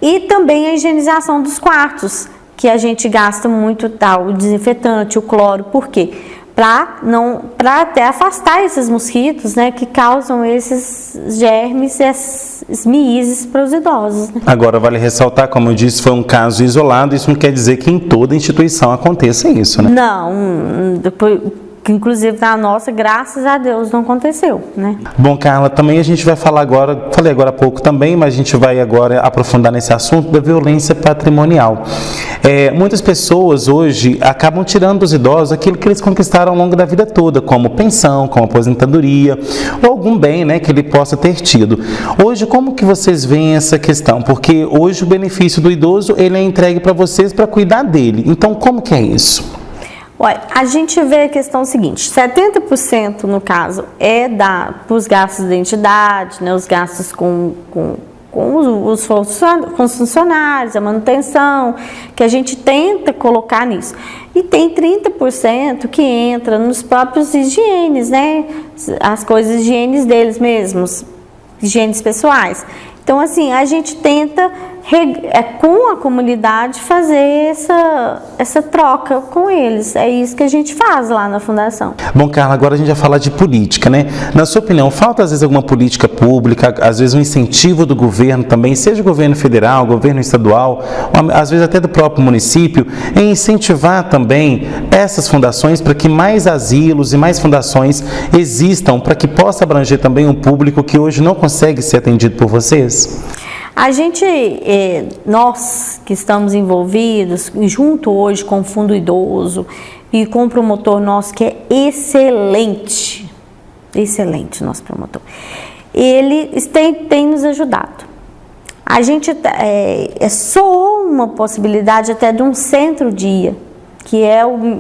E também a higienização dos quartos, que a gente gasta muito o desinfetante, o cloro. Por quê? Para até afastar esses mosquitos, né, que causam esses germes, essas miíses para os idosos, né? Agora, vale ressaltar, como eu disse, foi um caso isolado, isso não quer dizer que em toda instituição aconteça isso, né? Não, que inclusive na nossa, graças a Deus, não aconteceu, né? Bom, Carla, também a gente vai falar agora, falei agora há pouco também, mas a gente vai agora aprofundar nesse assunto da violência patrimonial. Muitas pessoas hoje acabam tirando dos idosos aquilo que eles conquistaram ao longo da vida toda, como pensão, como aposentadoria, ou algum bem, né, que ele possa ter tido. Hoje, como que vocês veem essa questão? Porque hoje o benefício do idoso, ele é entregue para vocês para cuidar dele. Então, como que é isso? Olha, a gente vê a questão seguinte, 70% no caso é os gastos da entidade, né, os gastos com os funcionários, a manutenção, que a gente tenta colocar nisso. E tem 30% que entra nos próprios higienes, né, as coisas higienes deles mesmos, higienes pessoais. Então, assim, a gente tenta, com a comunidade, fazer essa troca com eles. É isso que a gente faz lá na Fundação. Bom, Carla, agora a gente vai falar de política, né? Na sua opinião, falta às vezes alguma política pública, às vezes um incentivo do governo também, seja o governo federal, governo estadual, às vezes até do próprio município, em incentivar também essas fundações para que mais asilos e mais fundações existam, para que possa abranger também um público que hoje não consegue ser atendido por vocês? A gente, nós que estamos envolvidos, junto hoje com o Fundo Idoso e com o promotor nosso, que é excelente nosso promotor, ele tem nos ajudado. A gente só uma possibilidade até de um centro-dia, que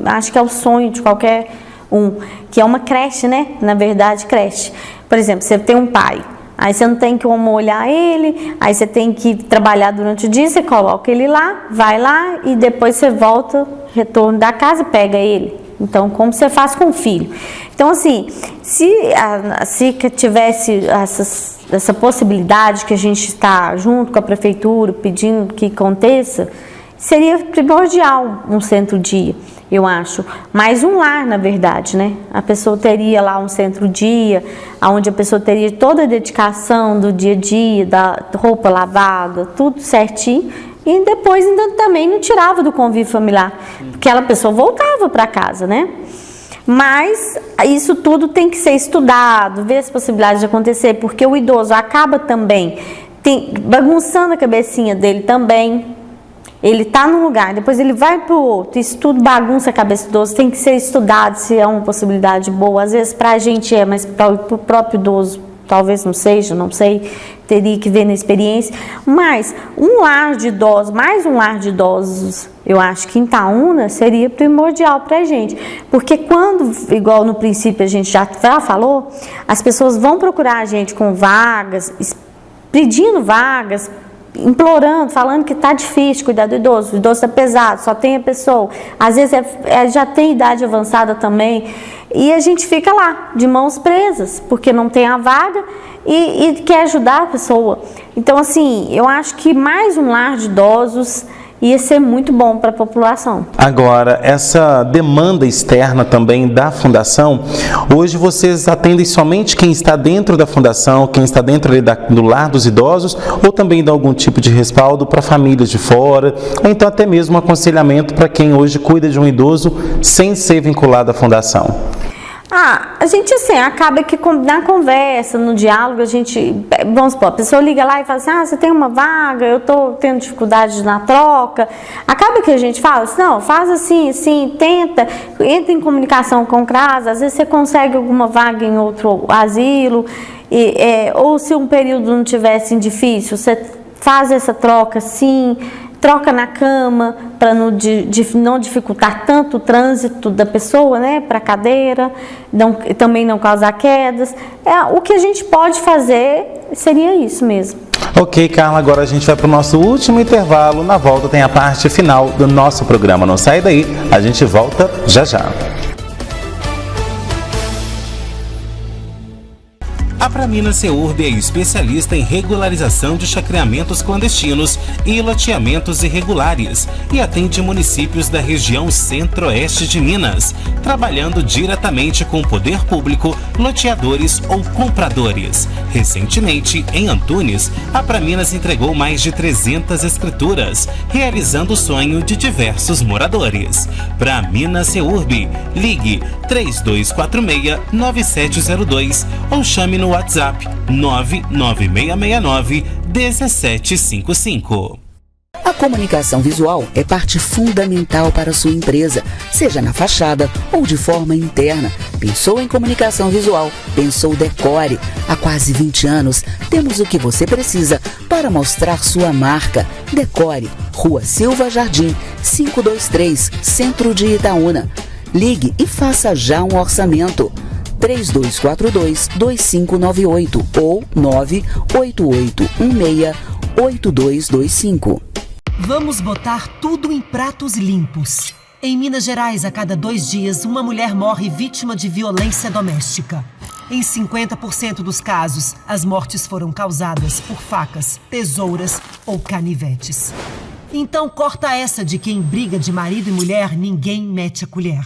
acho que é o sonho de qualquer um, que é uma creche, né? Na verdade, creche. Por exemplo, você tem um pai, aí você não tem como olhar ele, aí você tem que trabalhar durante o dia, você coloca ele lá, vai lá e depois você volta, retorno da casa e pega ele. Então, como você faz com o filho? Então, assim, se a SICA tivesse essa possibilidade que a gente está junto com a prefeitura pedindo que aconteça, seria primordial um centro-dia, eu acho. Mais um lar, na verdade, né? A pessoa teria lá um centro-dia, onde a pessoa teria toda a dedicação do dia a dia, da roupa lavada, tudo certinho. E depois ainda também não tirava do convívio familiar, porque aquela pessoa voltava para casa, né? Mas isso tudo tem que ser estudado, ver as possibilidades de acontecer, porque o idoso acaba também bagunçando a cabecinha dele também. Ele está num lugar, depois ele vai para o outro, isso tudo bagunça a cabeça do idoso, tem que ser estudado se é uma possibilidade boa. Às vezes para a gente mas para o próprio idoso talvez não seja, não sei, teria que ver na experiência. Mas um lar de idosos, mais um lar de idosos, eu acho que em Itaúna seria primordial para a gente. Porque quando, igual no princípio a gente já falou, as pessoas vão procurar a gente com vagas, pedindo vagas, implorando, falando que está difícil cuidar do idoso, o idoso está pesado, só tem a pessoa, às vezes já tem idade avançada também, e a gente fica lá, de mãos presas, porque não tem a vaga e quer ajudar a pessoa. Então, assim, eu acho que mais um lar de idosos ia ser muito bom para a população. Agora, essa demanda externa também da Fundação, hoje vocês atendem somente quem está dentro da Fundação, quem está dentro do lar dos idosos, ou também dá algum tipo de respaldo para famílias de fora, ou então até mesmo um aconselhamento para quem hoje cuida de um idoso sem ser vinculado à Fundação? A gente assim, acaba que na conversa, no diálogo, a gente, vamos supor, a pessoa liga lá e fala assim, você tem uma vaga, eu estou tendo dificuldade na troca. Acaba que a gente fala assim, não, faz assim, tenta, entra em comunicação com o CRAS, às vezes você consegue alguma vaga em outro asilo, ou se um período não tivesse difícil, você faz essa troca sim, troca na cama para não dificultar tanto o trânsito da pessoa, né, para a cadeira, também não causar quedas. O que a gente pode fazer seria isso mesmo. Ok, Carla, agora a gente vai para o nosso último intervalo. Na volta tem a parte final do nosso programa. Não sai daí, a gente volta já já. A Pramina Seurb é especialista em regularização de chacreamentos clandestinos e loteamentos irregulares e atende municípios da região centro-oeste de Minas, trabalhando diretamente com o poder público, loteadores ou compradores. Recentemente, em Antunes, a Praminas entregou mais de 300 escrituras, realizando o sonho de diversos moradores. Pramina Seurb, ligue 3246-9702 ou chame no WhatsApp 99669-1755. A comunicação visual é parte fundamental para a sua empresa, seja na fachada ou de forma interna. Pensou em comunicação visual? Pensou Decore. Há quase 20 anos, temos o que você precisa para mostrar sua marca. Decore, Rua Silva Jardim, 523, Centro de Itaúna. Ligue e faça já um orçamento. 3242-2598 ou 98816-8225. Vamos botar tudo em pratos limpos. Em Minas Gerais, a cada 2 dias, uma mulher morre vítima de violência doméstica. Em 50% dos casos, as mortes foram causadas por facas, tesouras ou canivetes. Então corta essa de que em briga de marido e mulher ninguém mete a colher.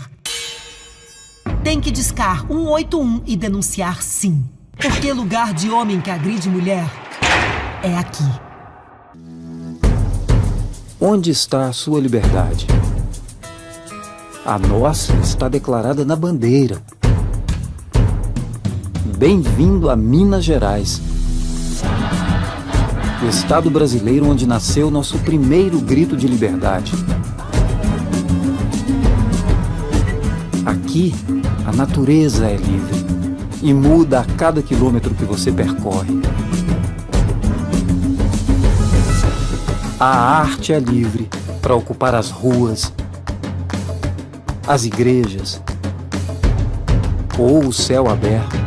Tem que discar 181 e denunciar sim. Porque lugar de homem que agride mulher é aqui. Onde está a sua liberdade? A nossa está declarada na bandeira. Bem-vindo a Minas Gerais. O estado brasileiro onde nasceu nosso primeiro grito de liberdade. Aqui, a natureza é livre e muda a cada quilômetro que você percorre. A arte é livre para ocupar as ruas, as igrejas ou o céu aberto.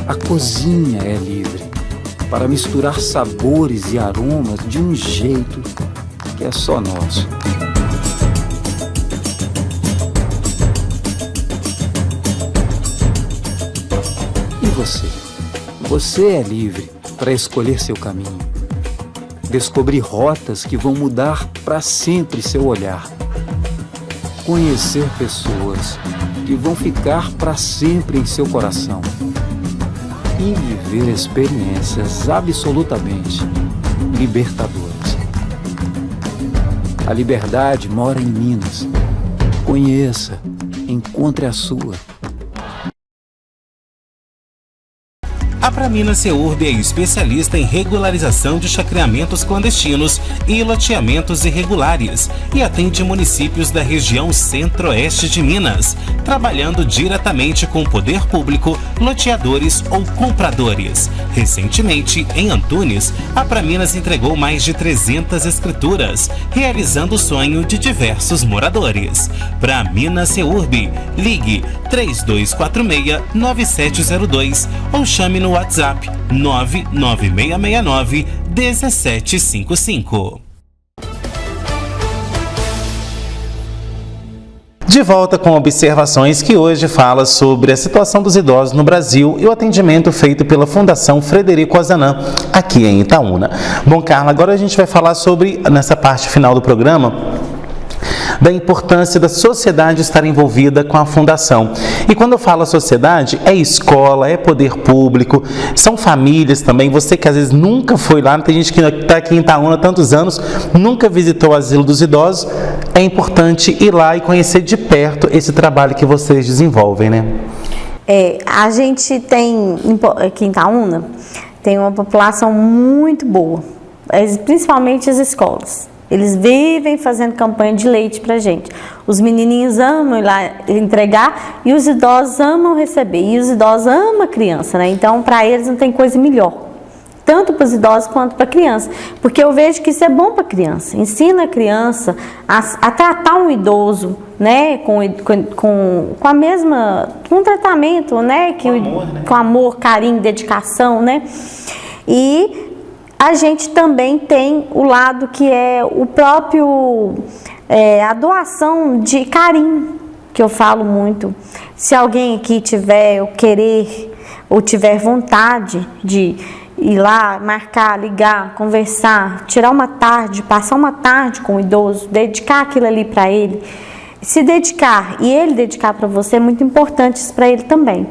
A cozinha é livre para misturar sabores e aromas de um jeito que é só nosso. E você? Você é livre para escolher seu caminho, descobrir rotas que vão mudar para sempre seu olhar, conhecer pessoas que vão ficar para sempre em seu coração e viver experiências absolutamente libertadoras. A liberdade mora em Minas. Conheça, encontre a sua. A Pramina Seurb é especialista em regularização de chacreamentos clandestinos e loteamentos irregulares e atende municípios da região centro-oeste de Minas, trabalhando diretamente com o poder público, loteadores ou compradores. Recentemente, em Antunes, a Praminas entregou mais de 300 escrituras, realizando o sonho de diversos moradores. Pramina Seurb, ligue 3246-9702 ou chame no WhatsApp 99669-1755. De volta com observações que hoje fala sobre a situação dos idosos no Brasil e o atendimento feito pela Fundação Frederico Ozanam, aqui em Itaúna. Bom, Carla, agora a gente vai falar sobre, nessa parte final do programa, da importância da sociedade estar envolvida com a fundação. E quando eu falo sociedade, é escola, é poder público, são famílias também. Você que às vezes nunca foi lá, tem gente que está aqui em Itaúna há tantos anos, nunca visitou o Asilo dos Idosos, é importante ir lá e conhecer de perto esse trabalho que vocês desenvolvem, né? A gente tem, aqui em Itaúna, tem uma população muito boa, principalmente as escolas. Eles vivem fazendo campanha de leite pra gente. Os menininhos amam ir lá entregar e os idosos amam receber. E os idosos amam a criança, né? Então, para eles não tem coisa melhor. Tanto para os idosos quanto para a criança. Porque eu vejo que isso é bom para a criança. Ensina a criança a tratar um idoso, né? Com a mesma... com um tratamento, né? Com amor, carinho, dedicação, né? E a gente também tem o lado que é o próprio, a doação de carinho, que eu falo muito. Se alguém aqui tiver o querer ou tiver vontade de ir lá, marcar, ligar, conversar, tirar uma tarde, passar uma tarde com o idoso, dedicar aquilo ali para ele, se dedicar e ele dedicar para você, é muito importante isso para ele também.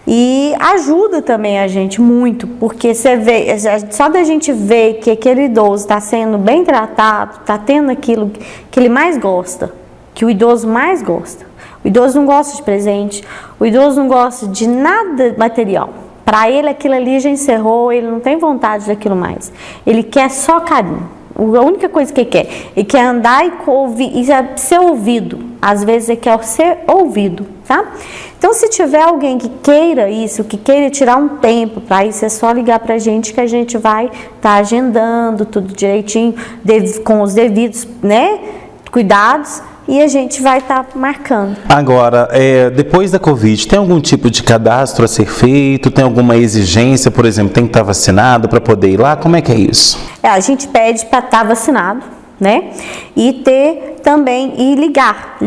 E ajuda também a gente muito, porque você vê, só da gente ver que aquele idoso está sendo bem tratado, está tendo aquilo que ele mais gosta, que o idoso mais gosta. O idoso não gosta de presente, o idoso não gosta de nada material. Para ele aquilo ali já encerrou, ele não tem vontade daquilo mais. Ele quer só carinho. A única coisa que ele quer andar e ouvir, e ser ouvido. Às vezes ele quer ser ouvido, tá? Então, se tiver alguém que queira isso, que queira tirar um tempo para isso, é só ligar para a gente que a gente vai estar agendando tudo direitinho, com os devidos, né, cuidados, e a gente vai estar marcando. Agora, depois da Covid, tem algum tipo de cadastro a ser feito? Tem alguma exigência, por exemplo, tem que estar vacinado para poder ir lá? Como é que é isso? A gente pede para estar vacinado, né? E ter também, e ligar,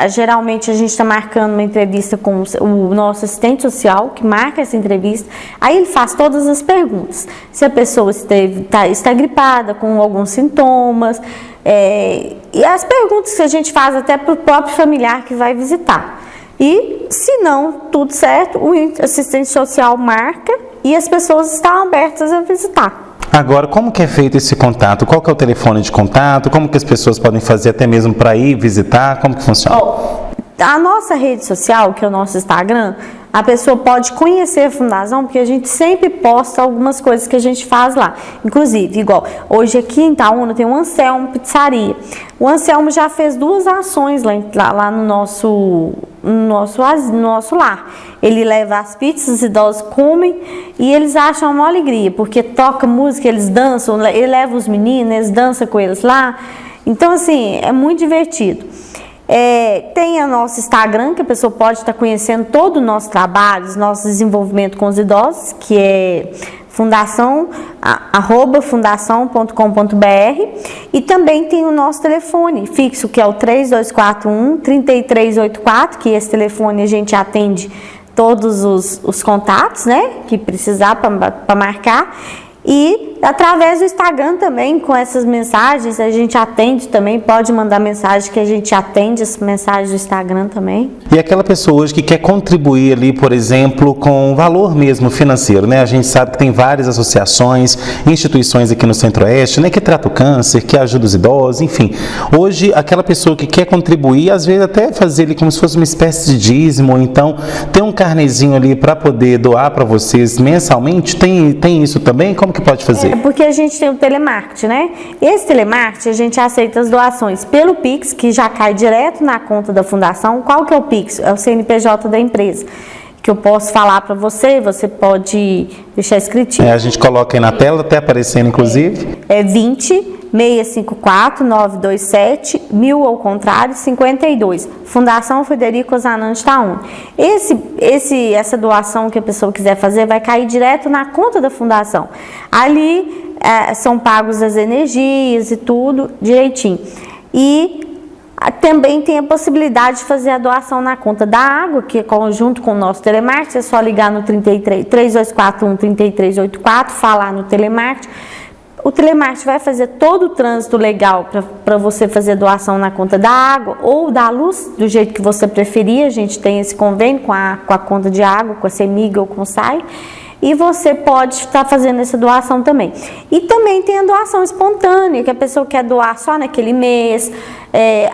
geralmente a gente está marcando uma entrevista com o nosso assistente social, que marca essa entrevista, aí ele faz todas as perguntas, se a pessoa está gripada, com alguns sintomas, e as perguntas que a gente faz até para o próprio familiar que vai visitar. E se não, tudo certo, o assistente social marca e as pessoas estão abertas a visitar. Agora, como que é feito esse contato? Qual que é o telefone de contato? Como que as pessoas podem fazer até mesmo para ir visitar? Como que funciona? A nossa rede social, que é o nosso Instagram, a pessoa pode conhecer a Fundação, porque a gente sempre posta algumas coisas que a gente faz lá. Inclusive, igual, hoje aqui em Itaúna tem o Anselmo Pizzaria. O Anselmo já fez 2 ações lá no nosso lar. Ele leva as pizzas, os idosos comem e eles acham uma alegria, porque toca música, eles dançam, ele leva os meninos, eles dançam com eles lá. Então, assim, é muito divertido. Tem o nosso Instagram, que a pessoa pode estar conhecendo todo o nosso trabalho, o nosso desenvolvimento com os idosos, que é fundação.com.br, e também tem o nosso telefone fixo, que é o 3241-3384, que esse telefone a gente atende todos os contatos, né, que precisar para marcar. E através do Instagram também, com essas mensagens, a gente atende também, pode mandar mensagem que a gente atende as mensagens do Instagram também. E aquela pessoa hoje que quer contribuir ali, por exemplo, com o valor mesmo financeiro, né? A gente sabe que tem várias associações, instituições aqui no Centro-Oeste, né, que tratam o câncer, que ajudam os idosos, enfim. Hoje, aquela pessoa que quer contribuir, às vezes até fazer ali como se fosse uma espécie de dízimo, ou então ter um carnezinho ali para poder doar para vocês mensalmente, tem isso também? Como que pode fazer? Porque a gente tem o telemarketing, né? Esse telemarketing a gente aceita as doações pelo Pix, que já cai direto na conta da fundação. Qual que é o Pix? É o CNPJ da empresa, que eu posso falar para você pode deixar escritinho. A gente coloca aí na tela, até aparecendo inclusive. 20-654-927-1000 ao contrário, 52. Fundação Frederico Ozanam de Itaúna. Essa doação que a pessoa quiser fazer vai cair direto na conta da fundação. Ali são pagos as energias e tudo direitinho. E também tem a possibilidade de fazer a doação na conta da água, que é junto com o nosso telemarketing, é só ligar no 3241-3384, falar no telemarketing. O telemarketing vai fazer todo o trânsito legal para você fazer doação na conta da água ou da luz, do jeito que você preferir. A gente tem esse convênio com a conta de água, com a CEMIG ou com o SAI. E você pode estar fazendo essa doação também. E também tem a doação espontânea, que a pessoa quer doar só naquele mês.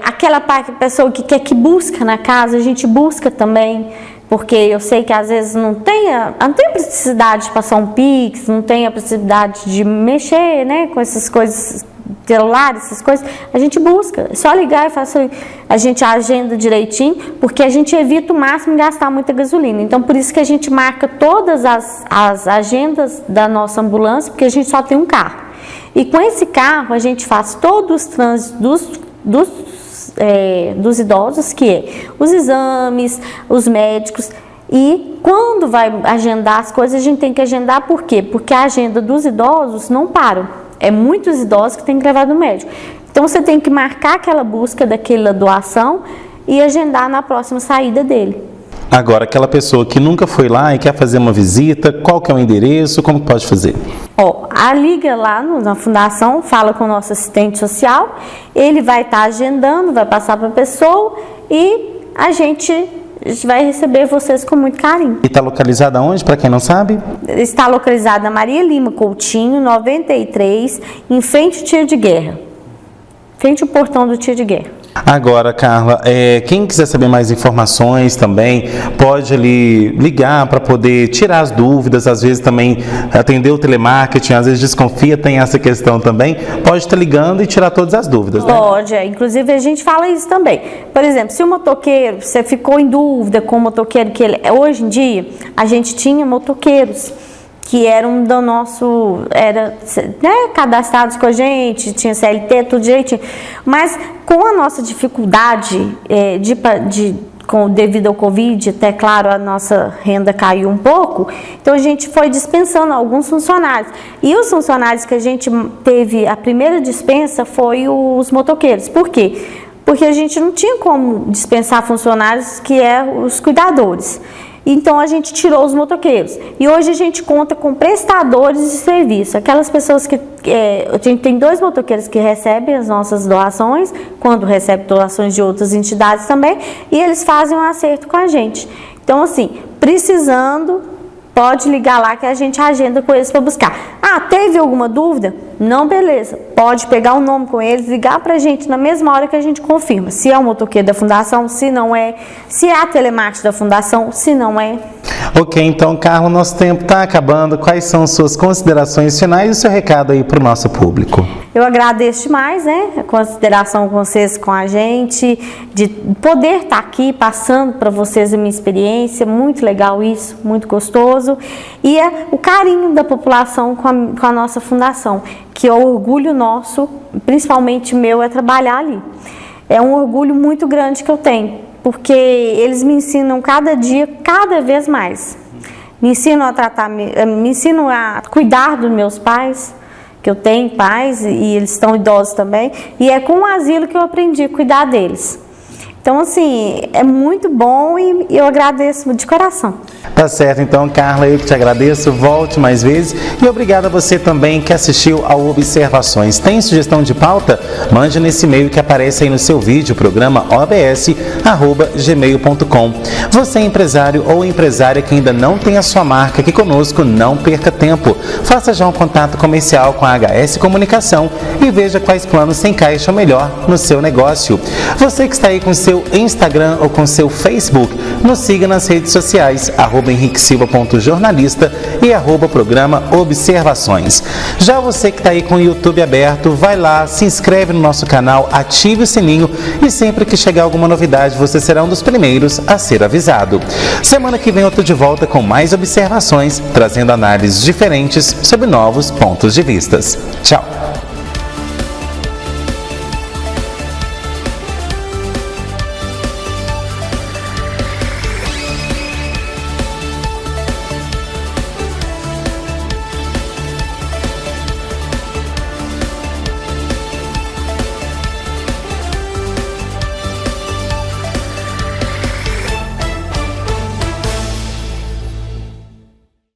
Aquela pessoa que quer que busca na casa, a gente busca também. Porque eu sei que às vezes não tem a necessidade de passar um Pix, não tem a possibilidade de mexer, né, com essas coisas, celular, essas coisas. A gente busca, é só ligar e fazer, a gente agenda direitinho, porque a gente evita o máximo gastar muita gasolina. Então, por isso que a gente marca todas as agendas da nossa ambulância, porque a gente só tem um carro. E com esse carro, a gente faz todos os trânsitos dos idosos, que é os exames, os médicos, e quando vai agendar as coisas, a gente tem que agendar. Por quê? Porque a agenda dos idosos não para, é muitos idosos que tem que levar no médico, então você tem que marcar aquela busca daquela doação e agendar na próxima saída dele. Agora, aquela pessoa que nunca foi lá e quer fazer uma visita, qual que é o endereço, como pode fazer? Liga lá na fundação, fala com o nosso assistente social, ele vai estar agendando, vai passar para a pessoa e a gente vai receber vocês com muito carinho. E está localizada onde, para quem não sabe? Está localizada na Maria Lima Coutinho, 93, em frente ao tiro de guerra. Frente ao portão do tiro de guerra. Agora, Carla, quem quiser saber mais informações também, pode ali ligar para poder tirar as dúvidas, às vezes também atender o telemarketing, às vezes desconfia, tem essa questão também, pode estar ligando e tirar todas as dúvidas, né? Pode, inclusive a gente fala isso também. Por exemplo, se o motoqueiro, você ficou em dúvida com o motoqueiro, hoje em dia a gente tinha motoqueiros que eram do nosso, cadastrados com a gente, tinha CLT, tudo direitinho. Mas com a nossa dificuldade devido ao Covid, até claro, a nossa renda caiu um pouco, então a gente foi dispensando alguns funcionários. E os funcionários que a gente teve, a primeira dispensa foi os motoqueiros. Por quê? Porque a gente não tinha como dispensar funcionários que os cuidadores. Então a gente tirou os motoqueiros e hoje a gente conta com prestadores de serviço, aquelas pessoas que a gente tem 2 motoqueiros que recebem as nossas doações, quando recebem doações de outras entidades também, e eles fazem um acerto com a gente. Então assim, precisando, pode ligar lá que a gente agenda com eles para buscar. Teve alguma dúvida? Não, beleza. Pode pegar o nome com eles, ligar para a gente na mesma hora que a gente confirma. Se é o motoqueiro da fundação, se não é. Se é a telemarketing da fundação, se não é. Ok, então, Carla, nosso tempo está acabando. Quais são suas considerações finais e o seu recado aí para o nosso público? Eu agradeço demais, a consideração com vocês, com a gente, de poder estar aqui passando para vocês a minha experiência, muito legal isso, muito gostoso, e o carinho da população com a nossa fundação, que é o orgulho nosso, principalmente meu, é trabalhar ali. É um orgulho muito grande que eu tenho, porque eles me ensinam cada dia, cada vez mais. Me ensinam a cuidar dos meus pais, que eu tenho pais e eles estão idosos também, e é com o asilo que eu aprendi a cuidar deles. Então, assim, é muito bom e eu agradeço de coração. Tá certo, então, Carla, eu que te agradeço, volte mais vezes e obrigado a você também que assistiu ao Observações. Tem sugestão de pauta? Mande nesse e-mail que aparece aí no seu vídeo, programa obs@gmail.com. Você é empresário ou empresária que ainda não tem a sua marca aqui conosco, não perca tempo. Faça já um contato comercial com a HS Comunicação e veja quais planos se encaixam melhor no seu negócio. Você que está aí com seu Instagram ou com seu Facebook, nos siga nas redes sociais, @henriquesilva.jornalista e @programa Observações. Já você que está aí com o YouTube aberto, vai lá, se inscreve no nosso canal, ative o sininho e sempre que chegar alguma novidade, você será um dos primeiros a ser avisado. Semana que vem eu estou de volta com mais observações, trazendo análises diferentes sobre novos pontos de vista. Tchau!